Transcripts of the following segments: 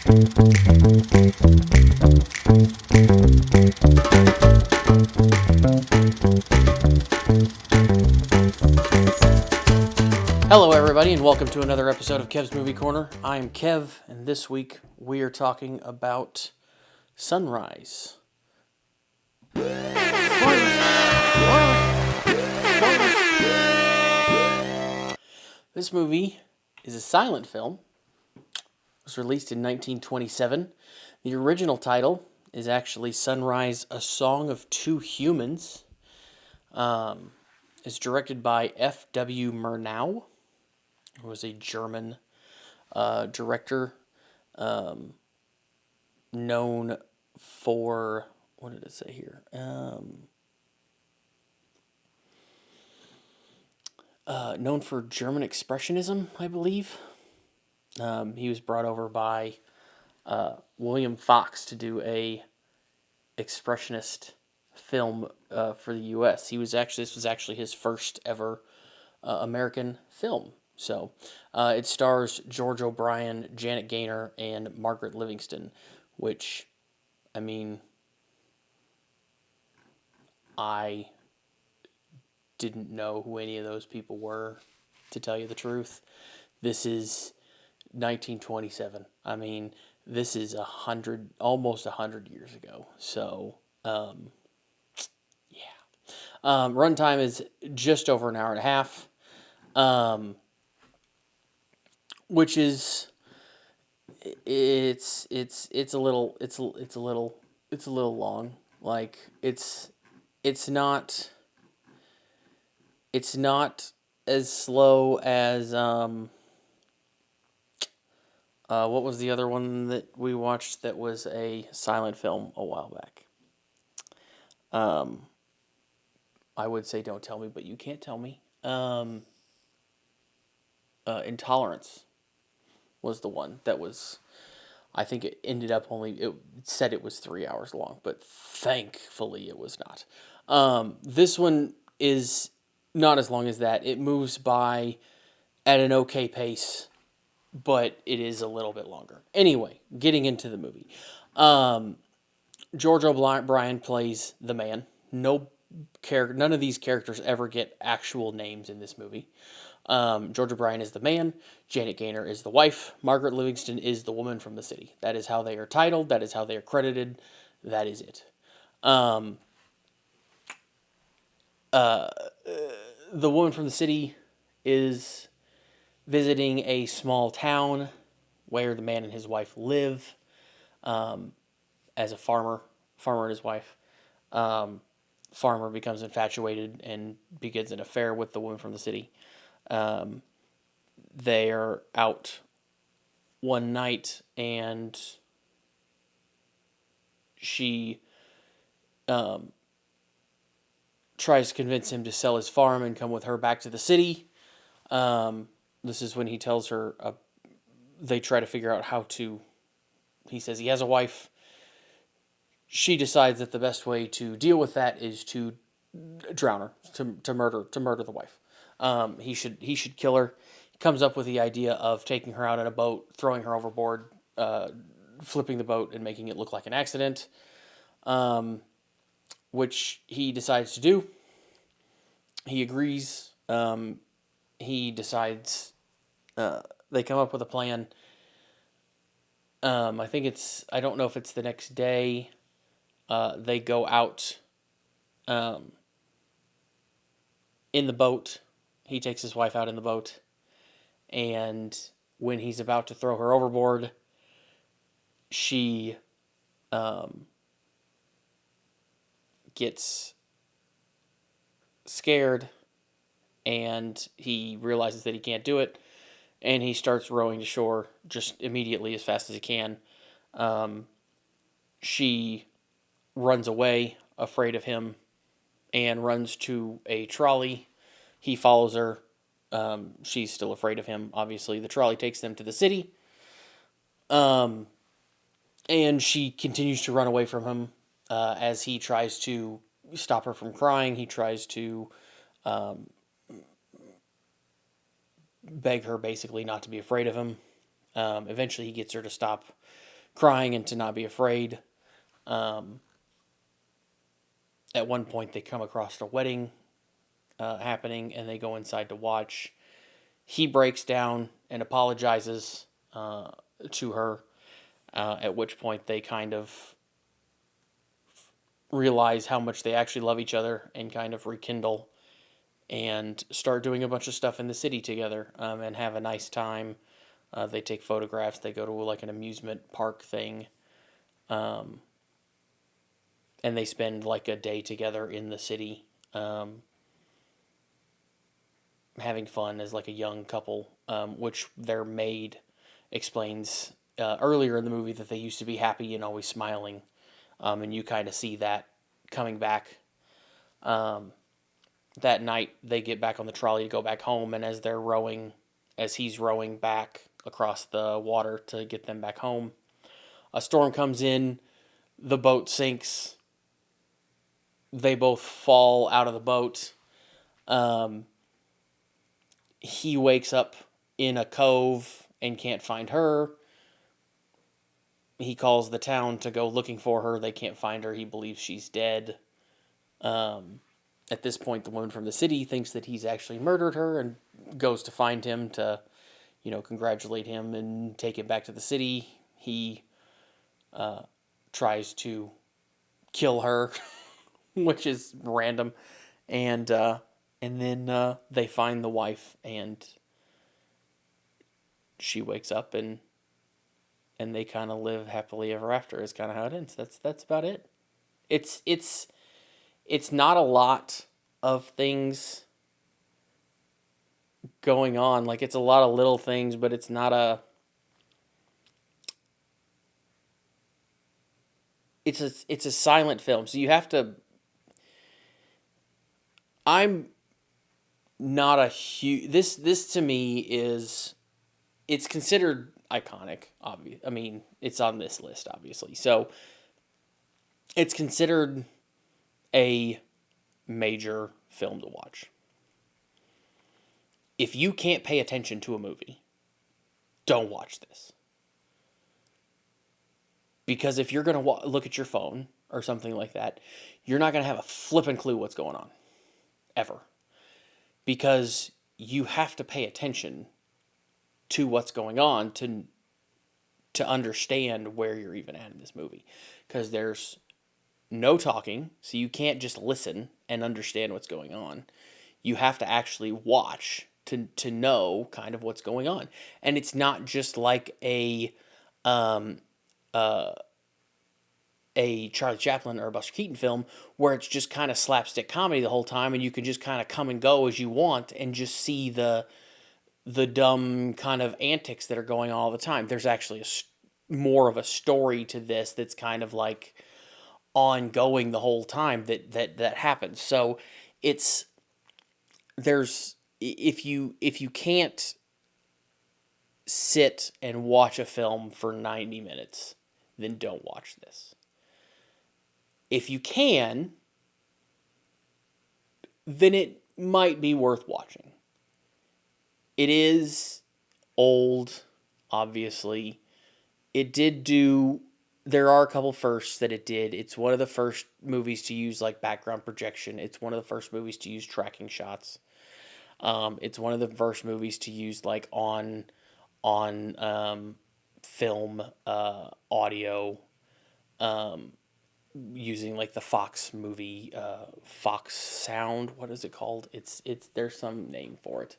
Hello everybody and welcome to another episode of Kev's Movie Corner. I'm Kev and this week we are talking about Sunrise. This movie is a silent film. It was released in 1927. The original title is actually Sunrise, A Song of Two Humans. It's directed by F.W. Murnau, who was a German director known for, what did it say here? Known for German Expressionism, I believe. He was brought over by William Fox to do a expressionist film for the U.S. This was actually his first ever American film. So it stars George O'Brien, Janet Gaynor, and Margaret Livingston, which, I mean, I didn't know who any of those people were, to tell you the truth. This is 1927. I mean, this is almost 100 years ago. So, yeah. Runtime is just over an hour and a half, which is it's a little long. Like it's not as slow as what was the other one that we watched that was a silent film a while back? I would say Don't Tell Me, but you can't tell me. Intolerance was the one that was, I think it ended up it said it was 3 hours long, but thankfully it was not. This one is not as long as that. It moves by at an okay pace, but it is a little bit longer. Anyway, getting into the movie. George O'Brien plays the man. None of these characters ever get actual names in this movie. George O'Brien is the man. Janet Gaynor is the wife. Margaret Livingston is the woman from the city. That is how they are titled. That is how they are credited. That is it. The woman from the city is visiting a small town where the man and his wife live as a farmer and his wife. Farmer becomes infatuated and begins an affair with the woman from the city. They are out one night and she tries to convince him to sell his farm and come with her back to the city. This is when he tells her, they try to figure out he says he has a wife. She decides that the best way to deal with that is to drown her, to murder the wife. He should kill her. He comes up with the idea of taking her out on a boat, throwing her overboard, flipping the boat and making it look like an accident, which he decides to do. He agrees. He decides. They come up with a plan. I don't know if it's the next day. They go out in the boat. He takes his wife out in the boat. And when he's about to throw her overboard, she gets scared. And he realizes that he can't do it. And he starts rowing to shore just immediately as fast as he can. She runs away, afraid of him, and runs to a trolley. He follows her. She's still afraid of him, obviously. The trolley takes them to the city. And she continues to run away from him as he tries to stop her from crying. He tries to beg her basically not to be afraid of him. Eventually he gets her to stop crying and to not be afraid. Um, at one point, they come across a wedding happening, and they go inside to watch. He breaks down and apologizes to her, at which point they kind of realize how much they actually love each other and kind of rekindle and start doing a bunch of stuff in the city together, and have a nice time. They take photographs. They go to like an amusement park thing, um, and they spend like a day together in the city, having fun as like a young couple, which their maid explains earlier in the movie that they used to be happy and always smiling, and you kind of see that coming back. That night, they get back on the trolley to go back home, and as he's rowing back across the water to get them back home, a storm comes in, the boat sinks, they both fall out of the boat. He wakes up in a cove and can't find her. He calls the town to go looking for her. They can't find her. He believes she's dead. At this point, the woman from the city thinks that he's actually murdered her and goes to find him to, congratulate him and take him back to the city. He tries to kill her, which is random, and then they find the wife, and she wakes up, and they kind of live happily ever after. Is kind of how it ends. That's about it. It's not a lot of things going on. Like, it's a lot of little things, but it's not a... It's a silent film, so you have to... I'm not a huge... This to me is... It's considered iconic, obviously. I mean, it's on this list, obviously. So, it's considered a major film to watch. If you can't pay attention to a movie, don't watch this. Because if you're going to look at your phone or something like that, you're not going to have a flipping clue what's going on. Ever. Because you have to pay attention to what's going on to understand where you're even at in this movie. Because there's no talking, so you can't just listen and understand what's going on. You have to actually watch to know kind of what's going on. And it's not just like a Charlie Chaplin or a Buster Keaton film where it's just kind of slapstick comedy the whole time and you can just kind of come and go as you want and just see the dumb kind of antics that are going on all the time. There's actually more of a story to this that's kind of like ongoing the whole time that happens. So if you can't sit and watch a film for 90 minutes, then don't watch this. If you can, then it might be worth watching. It is old, obviously. There are a couple firsts that it did. It's one of the first movies to use like background projection. It's one of the first movies to use tracking shots. It's one of the first movies to use like on film audio, using like the Fox movie, Fox Sound. What is it called? It's there's some name for it.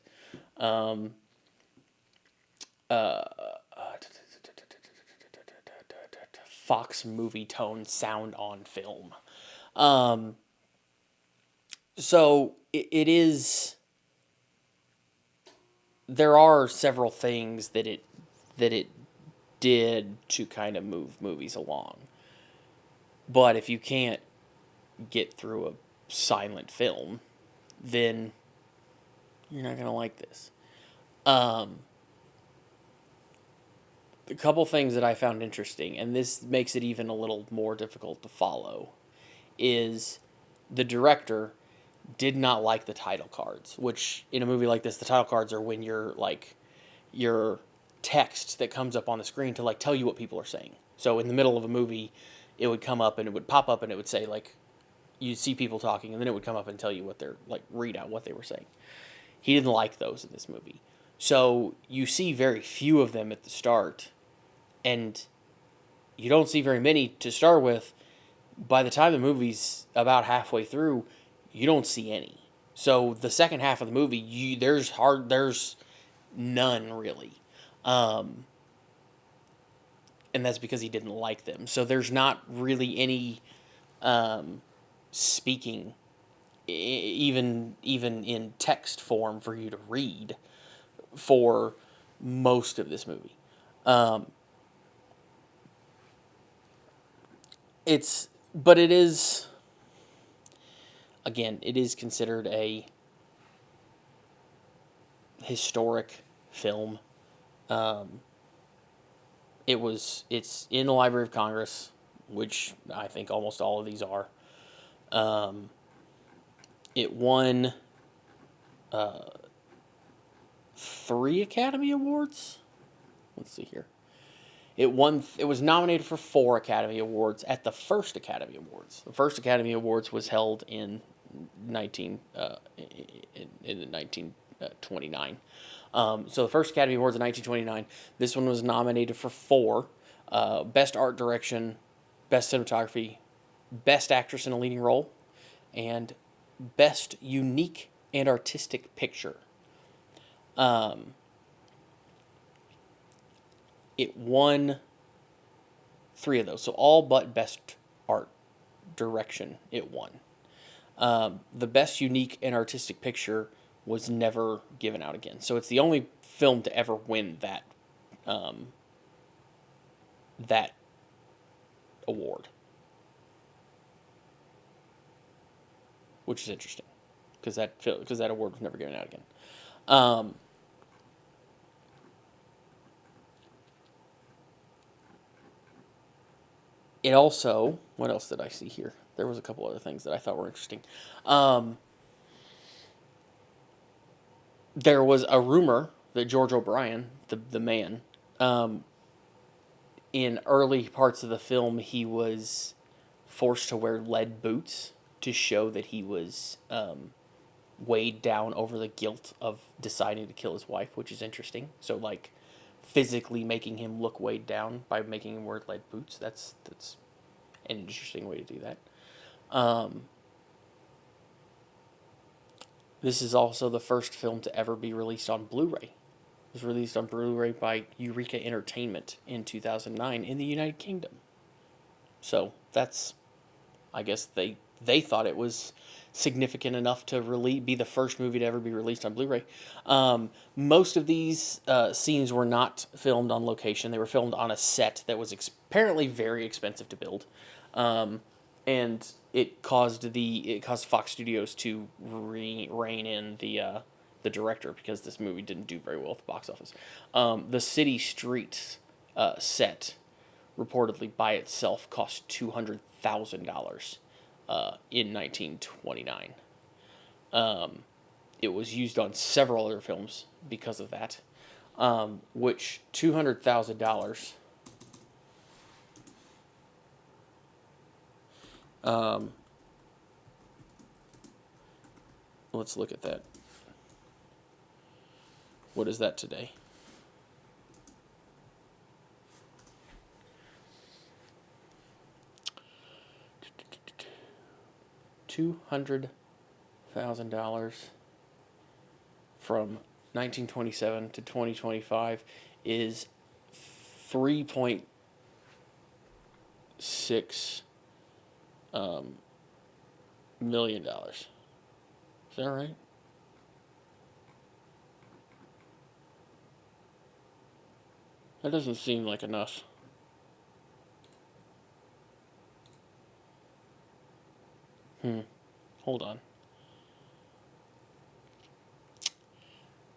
Fox movie tone sound on film. So it is. There are several things that it did to kind of move movies along. But if you can't get through a silent film, then you're not going to like this. A couple things that I found interesting, and this makes it even a little more difficult to follow, is the director did not like the title cards, which in a movie like this, the title cards are when you're like your text that comes up on the screen to like tell you what people are saying. So in the middle of a movie, it would come up and it would pop up and it would say, like, you'd see people talking, and then it would come up and tell you what they're, like, read out what they were saying. He didn't like those in this movie. So you see very few of them at the start, and you don't see very many to start with. By the time the movie's about halfway through, you don't see any. So the second half of the movie, there's none really, and that's because he didn't like them. So there's not really any speaking, even in text form for you to read for most of this movie. But it is, again, it is considered a historic film. It's in the Library of Congress, which I think almost all of these are. It won 3 Academy Awards. Let's see here. It was nominated for 4 Academy Awards at the first Academy Awards. The first Academy Awards was held in 1929. So the first Academy Awards in 1929. This one was nominated for 4: Best Art Direction, Best Cinematography, Best Actress in a Leading Role, and Best Unique and Artistic Picture. It won 3 of those, so all but Best Art Direction it won. The Best Unique and Artistic Picture was never given out again, so it's the only film to ever win that that award, which is interesting because that award was never given out again. It also, what else did I see here? There was a couple other things that I thought were interesting. There was a rumor that George O'Brien, the man, in early parts of the film, he was forced to wear lead boots to show that he was weighed down over the guilt of deciding to kill his wife, which is interesting. So, like, physically making him look weighed down by making him wear lead boots. That's an interesting way to do that. This is also the first film to ever be released on Blu-ray. It was released on Blu-ray by Eureka Entertainment in 2009 in the United Kingdom. So that's, I guess they thought it was significant enough to be the first movie to ever be released on Blu-ray. Most of these scenes were not filmed on location. They were filmed on a set that was apparently very expensive to build, and it caused Fox Studios to rein in the director because this movie didn't do very well at the box office. The City Streets set reportedly by itself cost $200,000 in 1929. It was used on several other films because of that, which $200,000. Let's look at that. What is that today? $200,000 from 1927 to 2025 is $3.6 million. Is that right? That doesn't seem like enough. Hold on.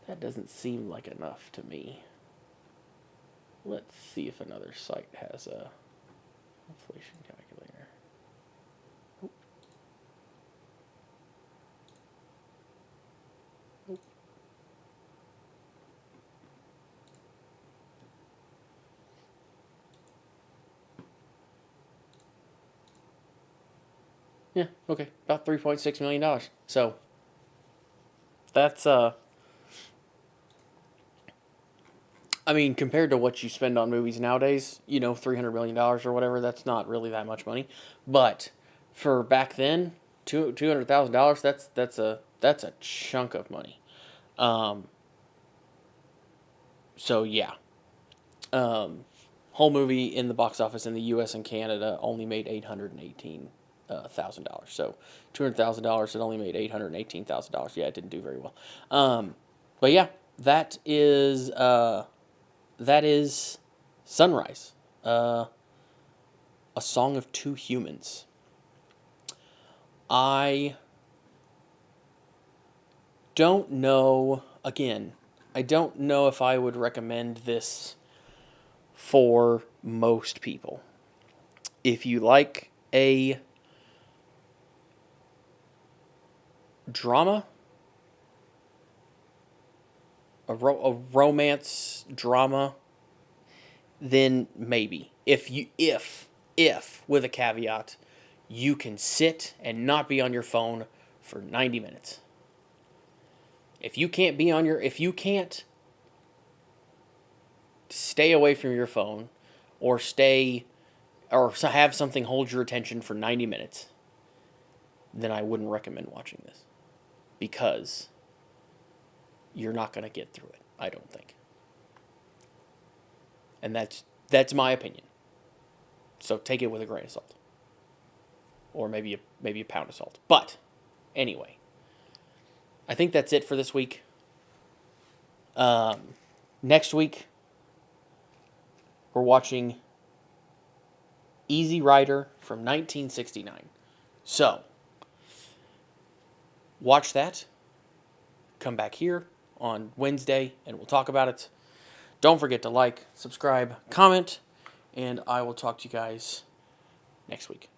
That doesn't seem like enough to me. Let's see if another site has a inflation calculator. Oh. Oh. Yeah, okay, about $3.6 million. So, that's, I mean, compared to what you spend on movies nowadays, $300 million or whatever, that's not really that much money. But for back then, $200,000, that's a chunk of money. Um, so yeah, whole movie in the box office in the U.S. and Canada only made $818,000. So $200,000, it only made $818,000. Yeah, it didn't do very well. But yeah, that is Sunrise, a song of two humans. I don't know. Again, I don't know if I would recommend this for most people. If you like a drama, a romance drama, then maybe. If with a caveat, you can sit and not be on your phone for 90 minutes. If you can't stay away from your phone or have something hold your attention for 90 minutes, then I wouldn't recommend watching this, because you're not going to get through it, I don't think. And that's my opinion. So take it with a grain of salt, or maybe a pound of salt. But anyway, I think that's it for this week. Next week, we're watching Easy Rider from 1969. So, watch that. Come back here on Wednesday, and we'll talk about it. Don't forget to like, subscribe, comment, and I will talk to you guys next week.